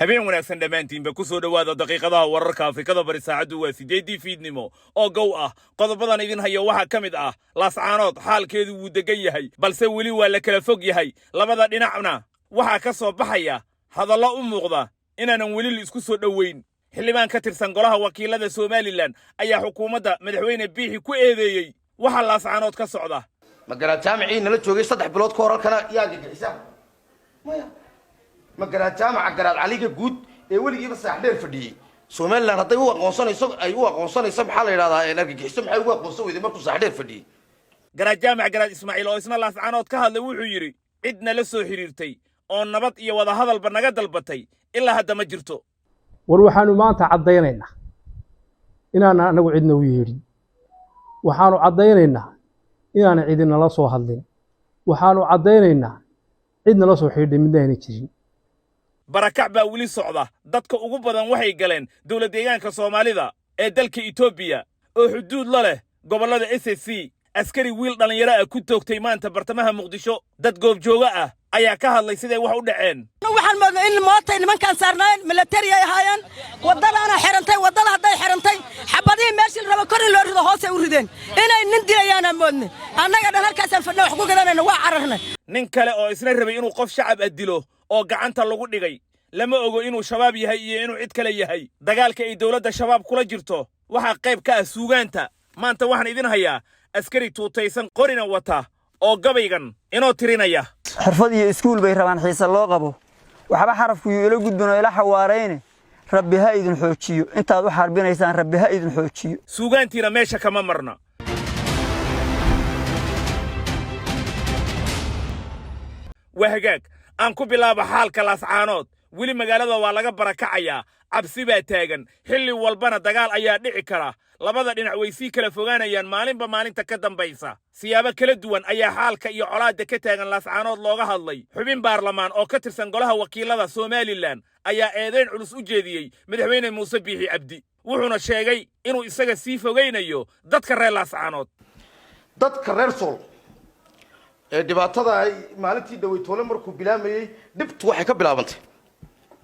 habeen wanaagsan dhammaantiinba ku soo dhowaada daqiiqadaha wararka Afrikada bari saacadu waa 8 fiidnimo oo gow ah qodobadan idin hayo waxa kamid ah laascaanood xaalkeedu wuu degan yahay balse weli waa la kala fog yahay labada dhinacna waxa ka soo baxaya hadallo u muuqda inaanan weli isku soo dhaweyn xildhibaan ka tirsan golaha wakiilada Somaliland ayaa xukuumadda madaxweyne Biixi ku eedeeyay waxa laascaanood ka socda magaalada jaamiciin la joogay 3 bilood ka hor kana yaa gigixisa maya magaalada jaamaca garaad caliga guud ee waligiiba saax dheer fadhiyay Somaliland haday u aqoonsanayso ay u aqoonsanayso maxaa la yiraahdaa in argagixiso maxay ugu aqoonsan weeyday markuu saax dheer fadhiyay garaad jaamac garaad Ismaaciil oo isna laascaanood ka hadlay wuxuu yiri cidna la soo xiriirtay oo nabad iyo wada hadalba naga dalbatay ilaa hadda ma jirto war waxaanu maanta cadaynaynaa inaan anagu cidna u yeedhin waxaanu cadaynaynaa inaan cidina la soo hadlin waxaanu cadaynaynaa cidna la soo xiriirtay midna jirin barakac baa wili socda dadka ugu badan waxay galeen dawlad deegaanka Soomaalida ee dalka Itoobiya oo xuduud la leh gobolada SSC askari wiil dhalinyaro ah ku toogtay maanta bartamaha Muqdisho dad goob jooga ah ayaa ka hadlay sidee wax u dhaceen waxaan moodnay in mootay nimankan saarnaan military ay ahaayeen wadadana xirantay wadada haday xirantay xabadii meeshii raba kor loo rido hoos ay u rideen inay nin dilayaan moodnay annaga dhan halkaas aan fadhno wax ku gadanayna waa cararnay nin kale oo isna rabay inuu qof shacab dilo oo gacanta lagu dhigay lama ogo inuu shabaab yahay iyo inuu cid kale yahay dagaalka ay dawladda shabaab kula jirto waxa qayb ka ah suugaanta maanta waxaan idin hayaa askari tuutaysan qorina wata oo gabaygan inoo tirinaya xirfad iyo iskuul bay rabaan xiisa loo qabo waxba xarafku ila gudbino ila xawaareyne rabbi ha idin xoojiyo intaad u xarbinaysaan rabbi ha idin xoojiyo suugaantiina meesha kama marna wahagaag aan ku bilaabo xaalka laascaanood wili magaalada waa laga barakacayaa cabsi baa taagan xilli walbana dagaal ayaa dhici kara labada dhinac way si kala fogaanayaan maalinba maalinta ka dambaysa siyaabo kala duwan ayaa xaalka iyo colaadda ka taagan laascaanood looga hadlay xubin baarlamaan oo ka tirsan golaha wakiilada Somaliland ayaa eedeyn culus u jeediyay madaxweyne Muuse Biixi Cabdi wuxuuna sheegay inuu isaga sii fogeynayo dadka reer laascaanood dadka reer Sool ee dhibaatada ay maalintii dhaweytoole markuu bilaamayay dibtu waxay ka bilaabantay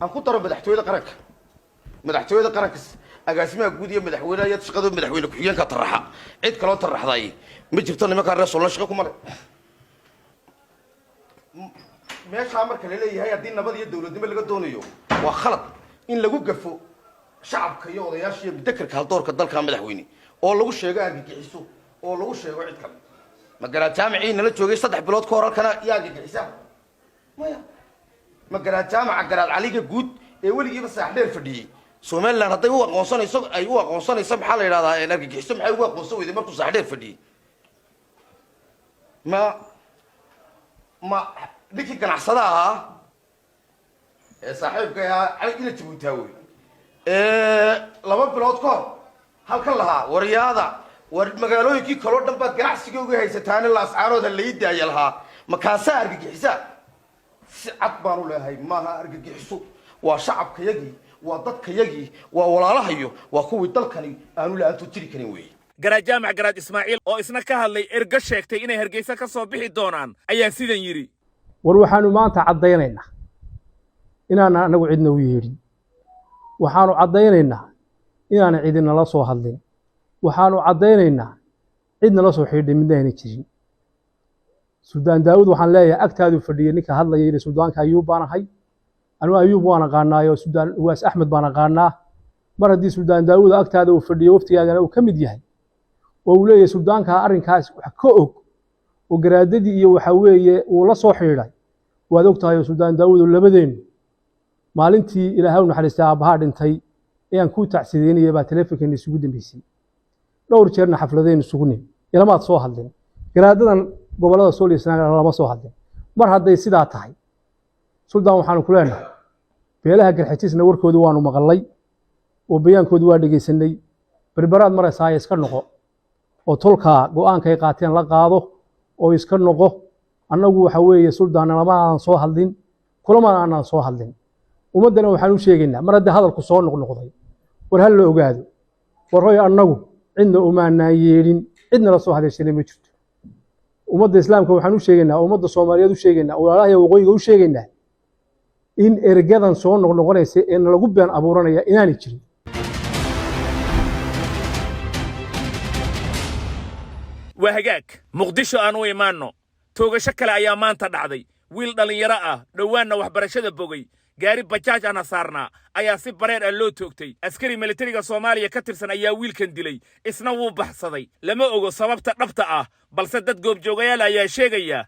aan ku daro madaxtooyada qaranka agaasimaha guud iyo madaxweynaha shaqada madaxweyne ku xigeenka taraxa cid kale oo taraxday ma jirto nimanka reer Sool shaqo kuma leh meesha marka la leeyahay hadii nabad iyo dawladnimo laga doonayo waa khalad in lagu gafo shacabka iyo odayaasha iyo bidakarka haldoorka dalka madaxweyne oo lagu sheego argagixiso oo lagu sheego cid kale magaalada jaamiciin la joogay 3 bilood ka hor kana yaa gigixisa maya magaalada jaamaca garaad caliga guud ee waligiiba saax dheer fadhiyay Somaliland haday u aqoonsanayso ay u aqoonsanayso maxaa la yiraahdaa in argagixiso maxay ugu aqoonsan weeyday markuu saax dheer fadhiyay ma dikii ganacsada ah ee saaxiibka ah ila Jabuutaawi 2 bilood ka hor halkan lahaa waryaada war magaalooyinkii kala dhan baad ganacsiga uga haysataan laascaanood la iidaaya lahaa makaasa argagixisa si cad baan u leeyahay maaha argagixiso waa shacabkayagii waa dadkayagii waa walaalahayo waa kuwii dalkani aanu la'aantu jiri karin weey garaad jaamac garaad Ismaaciil oo isna ka hadlay erga sheegtay inay Hargeysa ka soo bixi doonaan ayaa sidan yiri war waxaanu maanta cadaynaynaa inaan anagu cidna u yeedhin waxaanu cadaynaynaa inaan cidina la soo hadlin waxaanu cadaynaynaa cidna la soo xiriirtay midna jirin Suudaan Daawud waxaan leeyahay agtaadu fadhiyay ninka hadlayay in Suudaanka Ayuub baan ahay anu Ayuub waan aqaanaayo Suudaan Waas Axmed baan aqaanaa mar hadii Suudaan Daawud agtaada uu fadhiyo waftigaagana uu kamid yahay oo uu leeyahay Suudaanka arrinkaas wax ka og oo garaadadii iyo waxa weeye uu la soo xiriiray waad ogtahay Suudaan Daawud labadeen maalintii Ilaahay naxariista aabaha dhintay ayaan ku tacsideynayay baa telefoonka isugu dambeysay dhowr jeerna xafladeen isugu nin ilamaad soo hadleen garaadadan gobolada Sool iyo Sanaag lama soo hadleen mar haday sidaa tahay Suldaan waxaan ku leenahay beelaha garxatiisna warkoodu waanu maqalay oo bayaankoodu waa dhageysanay barbaraad maraysaa iska noqo oo tolka go'aanka ay qaateen la qaado oo iska noqo annagu waxa weeye Suldaan lama aan soo hadlin kulama aan soo hadlin umadana waxaan u sheegaynaa mar haddii hadalku soo noqnoqday war hal la ogaado war hooy annagu cidna uma yeelin cidna la soo hadashay ma jirto ummadda islaamka waxaan u sheegaynaa ummadda Soomaaliyeed u sheegaynaa walaalaha waqooyiga u sheegaynaa in ergadan soo noqnoqonaysa ee lagu been abuuranaya inaanay jirin. وهجاك مقدشو أنو إيمانو توغا شكل أيامان تدعدي ويل دالينيرا دوانا وحبرشادة بوغي gaari bajaaj ana saarnaa ayaa si bareer ah loo toogtay askari militariga Soomaaliya ka tirsan ayaa wiilkan dilay isna wuu baxsaday lama ogo sababta dhabta ah balse dad goobjoogayaal ayaa sheegaya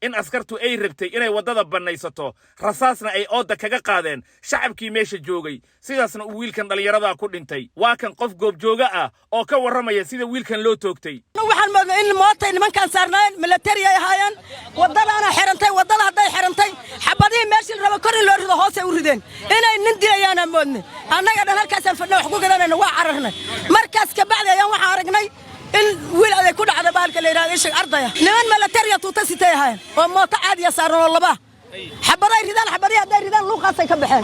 in askartu ay rabtay inay wadada banaysato rasaasna ay ooda kaga qaadeen shacabkii meesha joogay sidaasna uu wiilkan dhalinyarada ku dhintay waa kan qof goobjooga ah oo ka waramaya sida wiilkan loo toogtay waxaan moodnay in mootay nimankan saarnaan military ay ahaayeen wadadana xirantay wadada haday xirantay xabadii meeshii raba kor in loo rido hoos ay u rideen inay nin dilayaan moodnay annaga dhan halkaas aan fadhno wax ku gadanayna waa cararnay markaas ka bacdi ayaan waxaan aragnay in wiil ay ku dhacdo baalka la yiraahdo ishig ardaya niman military tuuta sitay ahaayeen oo mooto caadi ah saaran laba xabaday ridaan xabadii haday ridaan luuqaasay ka baxeen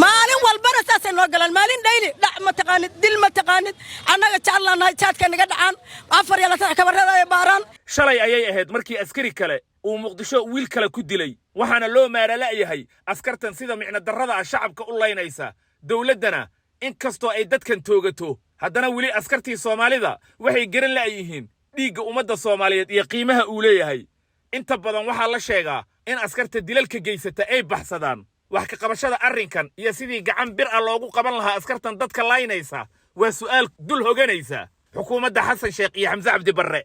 maalin walbana saasay noo galaan maalin dhayli dhac ma taqaanid dil ma taqaanid annaga jacalnahay jaadka naga dhacaan afar iyo lix kabarada ay baaraan shalay ayay ahayd markii askari kale uu muqdisho wiil kale ku dilay waxaana loo maaralayahay askartan sida micna darrada shacabka u leynaysa dawladana in kasto ay dadkan toogato haddana wili askartii Soomaalida waxay garan laayihiin dhiigga ummadda Soomaaliyeed iyo qiimaha uu leeyahay inta badan waxa la sheegaa in askarta dilalka geysata ay baxsadaan wax ka qabashada arrinkan iyo sidii gacan bir ah loogu qaban lahaa askartan dadka laynaysa waa su'aal dul hoganaysa xukuumadda Xasan Sheekh iyo Xamza Cabdi Barre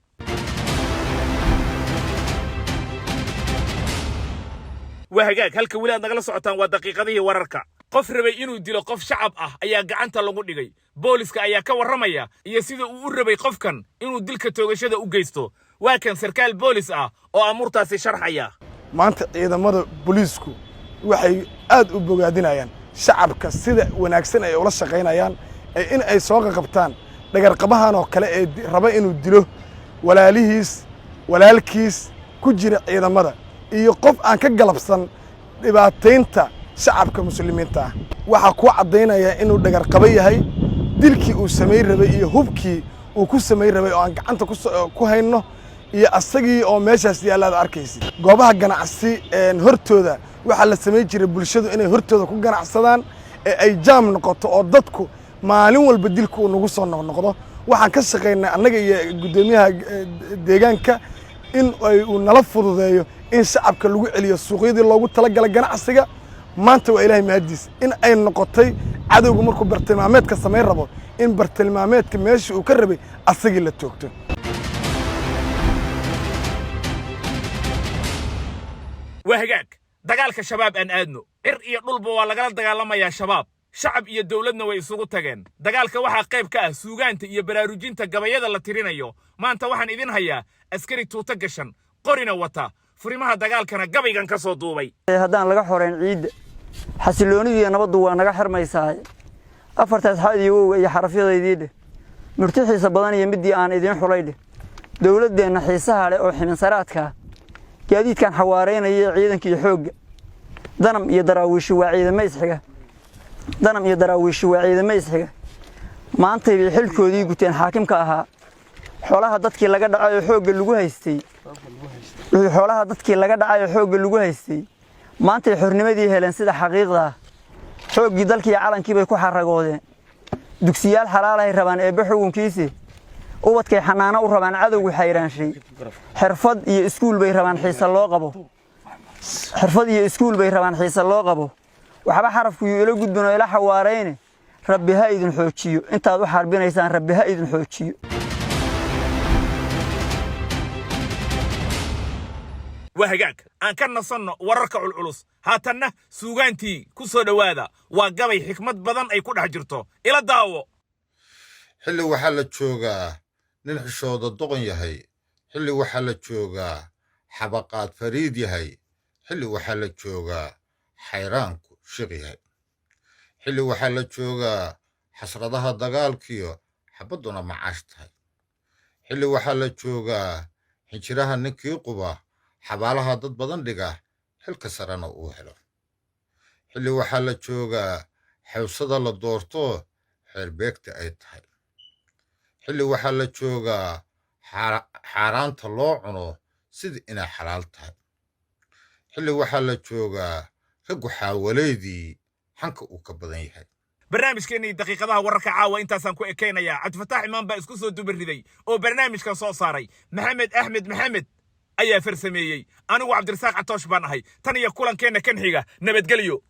وهجاك هلك ولاد نقل سعطان ودقيقة ذي ورركا قف ربي إنو ديلو قف شعب أيا قعنتا لغو ديغي بوليسكا أيا كور رميا يسيدو ربي قف كان إنو ديلك توغشادا وقيستو واكن سركال بوليس أو أمورتاسي شرحيا maanta ciidamada booliisku waxay aad u bogaadinayaan shacabka sida wanaagsan ay ula shaqeynayaan in ay soo qabtaan dhagar qabahan oo kale ee raba inuu dilo walaalkiis ku jira ciidamada iyo qof aan ka galabsan dhibaateynta shacabka muslimiinta waxa ku cadeynaya inuu dhagar qaba yahay dilkii uu sameey rabay iyo hubkii uu ku sameey rabay oo aan gacanta ku hayno iyo asagii oo meeshaas yaalaad arkaysi goobaha ganacsi hortooda waxa la sameey jiray bulshadu inay hortooda ku ganacsadaan ee ay jaam noqoto oo dadku maalin walba dilku nagu soo noqdo waxaan ka shaqeynaa annaga iyo gudoomiyaha deegaanka in ay uu nala fududeeyo in shacabka lagu celiyo suuqyadii loogu talagalay ganacsiga maanta waa ilaahay mahadiis in ay noqotay cadowga markuu bartilmaameedka sameyn rabo in bartilmaameedka meeshii uu ka rabay asagii la toogto وهجاك دجالك شباب أن أدنو إيه طلب ولا جال دجال ما يا شباب شعب يدولتنا ويسوق تجن دجالك واحد قيب كأس سوقان يبراروجين تجمعية الله ترينيو ما أنت واحد إذن هيا أسكري توتجشن قرنا وتا فريمها دجالك أنا جبي كان كسر دوبي هذا لقى حورين عيد حسلوني أنا بدو أنا جحر ما يساعد أفرت هذه يا حرفي ذي مرتاح يسبضاني يمدي أنا إذن حريده دولتنا حيسها على أوحي من سراتك جديد كان حوارين عيدن كي حوج دنم يدراويش وعيد ما يسحقه دنم يدراويش وعيد ما يسحقه ما أنت بحل كودي قلتين حاكم كأها حولها ضدك اللي قد عاي حوج اللي جوه يستي حولها ضدك اللي قد عاي حوج اللي جوه يستي ما أنت حرني دي هلن سيد حقيقة حوج جدلك يا علن كي بيكون حرقودين دكسيال حلال هي ربان إبحوهم كيسي ubadkay xanaano u rabaan cadowgu xayraan shay xirfad iyo iskuul bay rabaan xiisa loo qabo waxba xarafku ila gudbino ila xawaareyne rabbi ha idin xoojiyo intaad u xarbinaysaan rabbi ha idin xoojiyo وهجاك أن كان نصنع ورركع العلوس هاتنا سوغانتي كسو دوادا وقبي حكمت بدن أي كود حجرته إلى الدعوة حلي وحالة شوغا ننحشود الضغن يهي حلي وحالة شوغا حبقات فريد يهي حلي وحالة شوغا حيرانكو شغي هي حلي وحالة شوغا حسردها دقال كيو حبضنا معاشتها حلي وحالة شوغا حنشرها نكي قبا حبالها ضد بدن دقا حل كسرنا اوهلو حلي وحالة شوغا حوصدا لدورتو حربيكت ايتهاي حلي وحالة شوغا حارانتا لو عنو سيد إنا حلال تهي حلي وحالة شوغا raggu xaawaleedii xanka uu ka badan yahay barnaamijkeennii daqiiqadaha wararka caawa intaasaan ku ekaynayaa cabdifataax imaan baa isku soo dubariday oo barnaamijkan soo saaray maxamed axmed maxamed ayaa farsameeyey anigu cabdirasaaq catoosh baan ahay tan iyo kulankeenna kan xiga nabadgelyo